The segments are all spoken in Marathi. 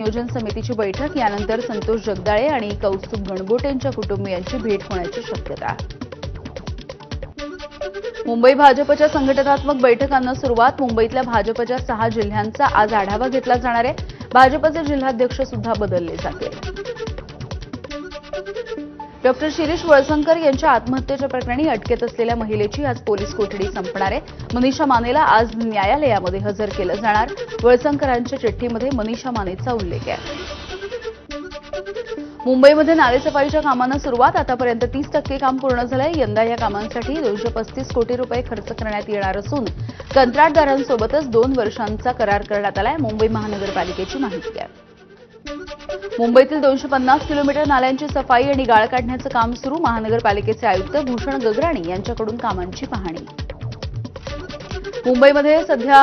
नियोजन समितीची बैठक यानंतर संतोष जगदाळे आणि कौस्तुभ गणगोटेंच्या कुटुंबियांची भेट होण्याची शक्यता. मुंबई भाजपच्या संघटनात्मक बैठकांना सुरुवात. मुंबईतल्या भाजपच्या 6 जिल्ह्यांचा आज आढावा घेतला जाणार आहे. भाजपचे जिल्हाध्यक्ष सुद्धा बदलले जातील. डॉक्टर शिरीष वळसंकर यांच्या आत्महत्येच्या प्रकरणी अटकेत असलेल्या महिलेची आज पोलीस कोठडी संपणार आहे. मनीषा मानेला आज न्यायालयामध्ये हजर केलं जाणार. वळसंकरांच्या चिठ्ठीमध्ये मनीषा मानेचा उल्लेख आहे. मुंबईमध्ये नालेसफाईच्या कामांना सुरुवात. आतापर्यंत 30% काम पूर्ण झालंय. यंदा या कामांसाठी 235 कोटी रुपये खर्च करण्यात येणार असून कंत्राटदारांसोबतच 2 वर्षांचा करार करण्यात आलाय. मुंबई महानगरपालिकेची माहिती आहे. मुंबईतील 250 किलोमीटर नाल्यांची सफाई आणि गाळ काढण्याचं काम सुरू. महानगरपालिकेचे आयुक्त भूषण गगराणी यांच्याकडून कामांची पाहणी. मुंबईमध्ये सध्या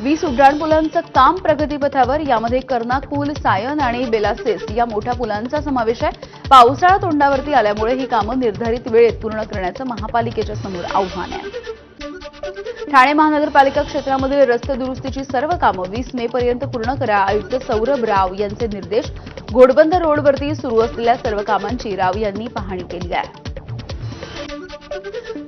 20 उड्डाणपुलांचं काम प्रगतीपथावर. यामध्ये कर्नाक पूल, सायन आणि बेलासेस या मोठ्या पुलांचा समावेश आहे. पावसाळा तोंडावरती आल्यामुळे ही कामं निर्धारित वेळेत पूर्ण करण्याचं महापालिकेच्या समोर आव्हान आहे. ठाणे महानगरपालिका क्षेत्रामधील रस्ते दुरुस्तीची सर्व कामं 20 मे पर्यंत पूर्ण करा. आयुक्त सौरभ राव यांचे निर्देश. घोडबंदर रोडवरती सुरू असलेल्या सर्व कामांची राव यांनी पाहणी केली आहे.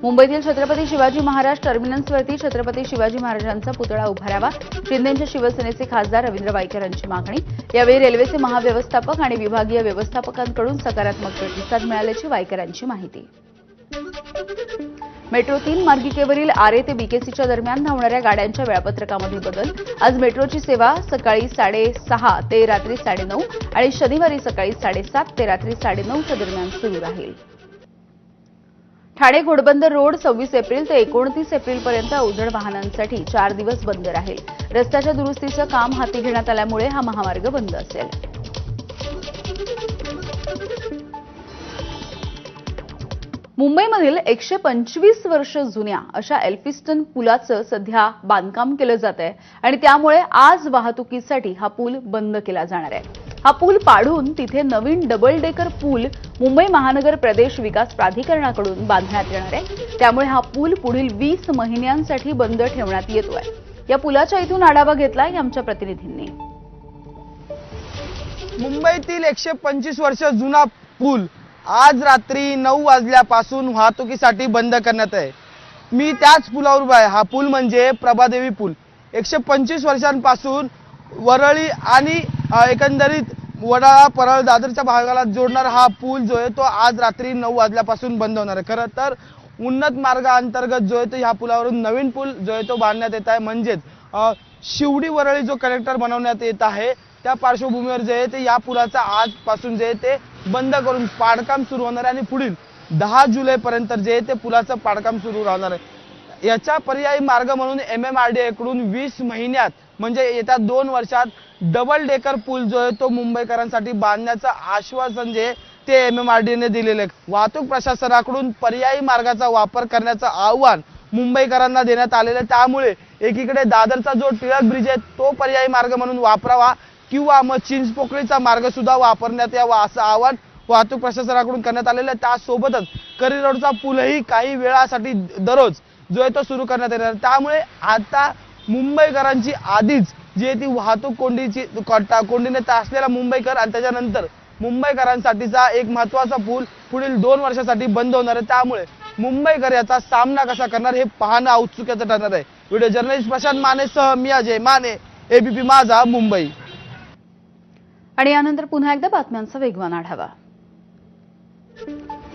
मुंबईतील छत्रपती शिवाजी महाराज टर्मिनसवरती छत्रपती शिवाजी महाराजांचा पुतळा उभारावा. शिंदेच्या शिवसेनेचे खासदार रवींद्र वायकर यांची मागणी. यावेळी रेल्वेचे महाव्यवस्थापक आणि विभागीय व्यवस्थापकांकडून सकारात्मक प्रतिसाद मिळाल्याची वायकरांची माहिती. मेट्रो 3 मार्गिकेवरील आरे ते बीकेसीच्या दरम्यान धावणाऱ्या गाड्यांच्या वेळापत्रकामध्ये बदल. आज मेट्रोची सेवा सकाळी 6:30 ते रात्री 9:30 आणि शनिवारी सकाळी 7:30 ते रात्री 9:30च्या दरम्यान सुरू राहील. ठाणे घोडबंदर रोड 26 एप्रिल ते 29 एप्रिलपर्यंत अवजड वाहनांसाठी 4 दिवस बंद राहील. रस्त्याच्या दुरुस्तीचं काम हाती घेण्यात आल्यामुळे हा महामार्ग बंद असेल. मुंबईमधील 125 वर्ष जुन्या अशा एल्फिस्टन पुलाचं सध्या बांधकाम केलं जात आहे आणि त्यामुळे आज वाहतुकीसाठी हा पूल बंद केला जाणार आहे. हा पूल पाडून तिथे नवीन डबल डेकर पूल मुंबई महानगर प्रदेश विकास प्राधिकरणाकडून बांधण्यात येणार आहे. त्यामुळे हा पूल पुढील 20 महिन्यांसाठी बंद ठेवण्यात येतोय. या पुलाच्या इथून आढावा घेतलाय आमच्या प्रतिनिधींनी. मुंबईतील 125 वर्ष जुना पूल आज रात्री 9 वाजल्यापासून वाहतुकीसाठी बंद करण्यात आहे. मी त्याच पुलावर उभा आहे. हा पूल म्हणजे प्रभादेवी पूल. 125 वर्षांपासून वरळी आणि एकंदरीत वडाळा, परळ, दादरच्या भागाला जोडणारा हा पूल जो आहे तो आज रात्री 9 वाजल्यापासून बंद होणार आहे. खरं तर उन्नत मार्गाअंतर्गत जो आहे तो ह्या पुलावरून नवीन पूल जो आहे तो बांधण्यात येत आहे. म्हणजेच शिवडी वरळी जो कनेक्टर बनवण्यात येत आहे त्या पार्श्वभूमीवर जे आहे ते या पुलाचा आजपासून जे आहे ते बंद करून पाडकाम सुरू होणार आहे आणि पुढील 10 जुलैपर्यंत जे आहे ते पुलाचं पाडकाम सुरू राहणार आहे. याचा पर्यायी मार्ग म्हणून MMRDA कडून 20 महिन्यात म्हणजे येत्या 2 वर्षात डबल डेकर पूल जो आहे तो मुंबईकरांसाठी बांधण्याचं आश्वासन जे ते MMRDA ने दिलेले. वाहतूक प्रशासनाकडून पर्यायी मार्गाचा वापर करण्याचं आव्हान मुंबईकरांना देण्यात आलेलं आहे. त्यामुळे एकीकडे दादरचा जो टिळक ब्रिज आहे तो पर्यायी मार्ग म्हणून वापरावा किंवा मग चिंचपोकळीचा मार्ग सुद्धा वापरण्यात यावा असं आवाहन वाहतूक प्रशासनाकडून करण्यात आलेलं आहे. त्यासोबतच करी रोडचा पूलही काही वेळासाठी दररोज जो आहे तो सुरू करण्यात येणार. त्यामुळे आता मुंबईकरांची आधीच जी आहे ती वाहतूक कोंडीने त्रासलेला मुंबईकर आणि त्याच्यानंतर मुंबईकरांसाठीचा एक महत्त्वाचा पूल पुढील 2 वर्षासाठी बंद होणार आहे. त्यामुळे मुंबईकर याचा सामना कसा करणार हे पाहणं औत्सुक्याचं ठरणार आहे. व्हिडिओ जर्नलिस्ट प्रशांत मानेसह मी अजय माने, ABP माझा, मुंबई. आणि यानंतर पुन्हा एकदा बातम्यांचा वेगवान आढावा.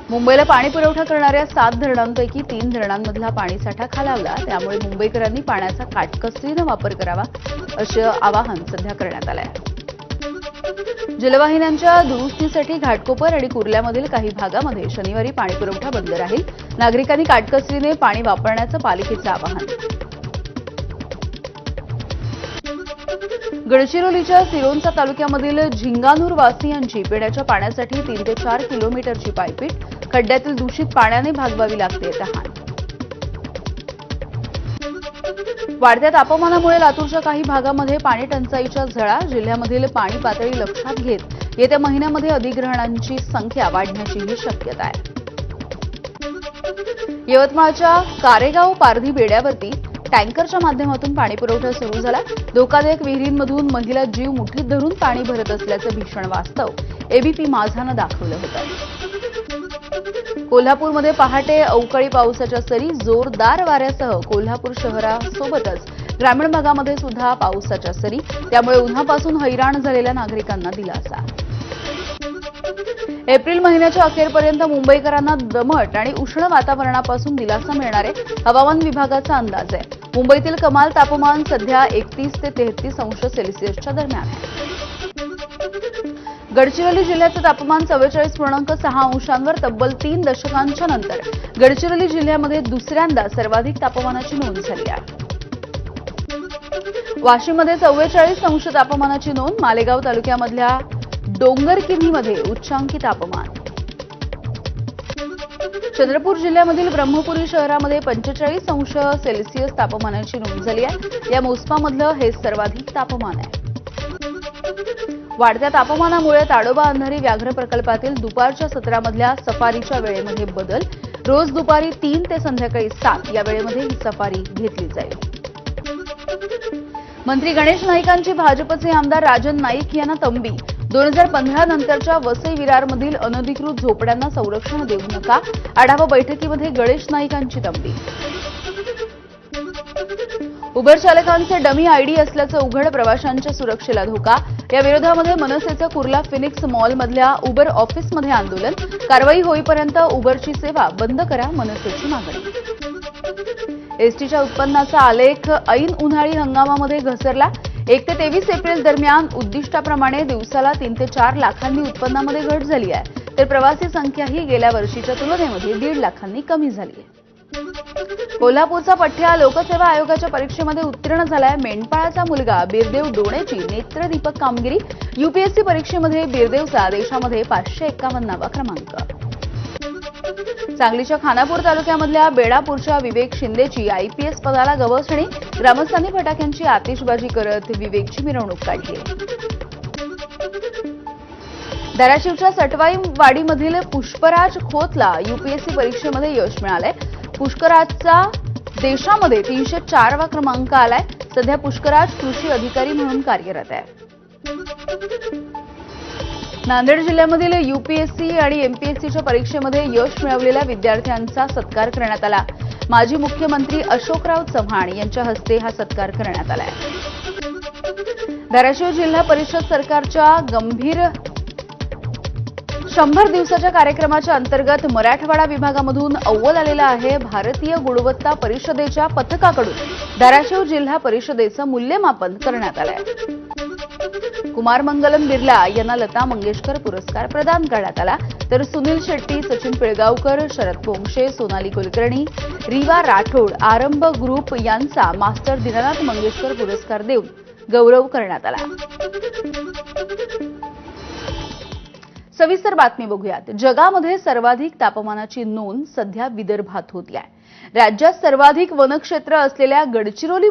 मुंबईला पाणी पुरवठा करणाऱ्या 7 धरणांपैकी 3 धरणांमधला पाणीसाठा खालावला. त्यामुळे मुंबईकरांनी पाण्याचा काटकसरीने वापर करावा असं आवाहन सध्या करण्यात आलं आहे. जलवाहिन्यांच्या दुरुस्तीसाठी घाटकोपर आणि कुर्ल्यामधील काही भागामध्ये शनिवारी पाणी पुरवठा बंद राहील. नागरिकांनी काटकसरीने पाणी वापरण्याचं पालिकेचं आवाहन. गडचिरोलीच्या सिरोंचा तालुक्यामधील झिंगानूर वासियांची पिण्याच्या पाण्यासाठी 3 ते 4 किलोमीटरची पायपीट. खड्ड्यातील दूषित पाण्याने भागवावी लागते तहान. वाढत्या तापमानामुळे लातूरच्या काही भागामध्ये पाणी टंचाईच्या झळा. जिल्ह्यामधील पाणी पातळी लक्षात घेत येत्या महिन्यामध्ये अधिग्रहणांची संख्या वाढण्याचीही शक्यता आहे. यवतमाळच्या कारेगाव पारधी बेड्यावरती टँकरच्या माध्यमातून पाणी पुरवठा सुरू झाला. धोकादायक विहिरींमधून महिला जीव मुठीत धरून पाणी भरत असल्याचं भीषण वास्तव एबीपी माझानं दाखवलं होतं. कोल्हापूरमध्ये पहाटे अवकाळी पावसाच्या सरी, जोरदार वाऱ्यासह कोल्हापूर शहरासोबतच ग्रामीण भागामध्ये सुद्धा पावसाच्या सरी, त्यामुळे उन्हापासून हैराण झालेल्या नागरिकांना दिलासा. एप्रिल महिन्याच्या अखेरपर्यंत मुंबईकरांना दमट आणि उष्ण वातावरणापासून दिलासा मिळणार आहे, हवामान विभागाचा अंदाज आहे. मुंबईतील कमाल तापमान सध्या 31 ते 33 अंश सेल्सिअसच्या दरम्यान आहे. गडचिरोली जिल्ह्याचं तापमान 44.6 अंशांवर तब्बल 3 दशकांच्या नंतर गडचिरोली जिल्ह्यामध्ये दुसऱ्यांदा सर्वाधिक तापमानाची नोंद झाली आहे. वाशीमध्ये 44 अंश तापमानाची नोंद, मालेगाव तालुक्यामधल्या डोंगरकिन्हीमध्ये उच्चांकी तापमान. चंद्रपूर जिल्ह्यामधील ब्रह्मपुरी शहरामध्ये 45 अंश सेल्सिअस तापमानाची नोंद झाली आहे. या मोसमामधलं हे सर्वाधिक तापमान आहे. वाढत्या तापमानामुळे ताडोबा अंधारी व्याघ्र प्रकल्पातील दुपारच्या सत्रामधल्या सफारीच्या वेळेमध्ये बदल. रोज दुपारी 3 ते संध्याकाळी 7 या वेळेमध्ये ही सफारी घेतली जाईल. मंत्री गणेश नाईकांची भाजपचे आमदार राजन नाईक यांना तंबी. 2015 नंतरच्या वसई विरारमधील अनधिकृत झोपड्यांना संरक्षण देऊ नका, आढावा बैठकीमध्ये गणेश नाईकांची तंबी. उबर चालकांचे डमी आयडी असल्याचं उघड, प्रवाशांच्या सुरक्षेला धोका. या विरोधामध्ये मनसेचं कुर्ला फिनिक्स मॉलमधल्या उबर ऑफिसमध्ये आंदोलन. कारवाई होईपर्यंत उबरची सेवा बंद करा, मनसेची मागणी. एसटीच्या उत्पन्नाचा आलेख ऐन उन्हाळी हंगामामध्ये घसरला. 1 ते 23 एप्रिल दरम्यान उद्दिष्टाप्रमाणे दिवसाला 3 ते 4 लाखांनी उत्पन्नामध्ये घट झाली आहे, तर प्रवासी संख्याही गेल्या वर्षीच्या तुलनेमध्ये 1.5 लाखांनी कमी झाली आहे. कोल्हापूरचा पठ्ठ्या लोकसेवा आयोगाच्या परीक्षेमध्ये उत्तीर्ण झालाय. मेंढपाळाचा मुलगा बिरदेव डोणेची नेत्रदीपक कामगिरी. यूपीएससी परीक्षेमध्ये बिरदेवचा देशामध्ये 551वा क्रमांक. सांगलीच्या खानापूर तालुक्यामधल्या बेडापूरच्या विवेक शिंदेची आयपीएस पदाला गवसणी. ग्रामस्थांनी फटाक्यांची आतिषबाजी करत विवेकची मिरवणूक काढली. धाराशिवच्या सटवाईवाडीमधील पुष्पराज खोतला यूपीएससी परीक्षेमध्ये यश मिळालंय. पुष्कराजचा देशामध्ये 304वा क्रमांक आलाय. सध्या पुष्कराज कृषी अधिकारी म्हणून कार्यरत आहे. नांदेड जिल्ह्यामधील यूपीएससी आणि एमपीएससीच्या परीक्षेमध्ये यश मिळवलेल्या विद्यार्थ्यांचा सत्कार करण्यात आला. माजी मुख्यमंत्री अशोकराव चव्हाण यांच्या हस्ते हा सत्कार करण्यात आलाय. धाराशिव जिल्हा परिषद सरकारच्या गंभीर 100 दिवसाच्या कार्यक्रमाच्या अंतर्गत मराठवाडा विभागामधून अव्वल आलेला आहे. भारतीय गुणवत्ता परिषदेच्या पथकाकडून धाराशिव जिल्हा परिषदेचं मूल्यमापन करण्यात आलंय. कुमार मंगलम बिर्ला यांना लता मंगेशकर पुरस्कार प्रदान करण्यात आला, तर सुनील शेट्टी, सचिन पिळगावकर, शरद पोंक्षे, सोनाली कुलकर्णी, रीवा राठोड, आरंभ ग्रुप यांचा मास्टर दीनानाथ मंगेशकर पुरस्कार देऊन गौरव करण्यात आला. सविस्तर बातमी बघूयात. जगामध्ये सर्वाधिक तापमानाची नोंद सध्या विदर्भात होती आहे. राज्यात सर्वाधिक वनक्षेत्र असलेल्या गडचिरोली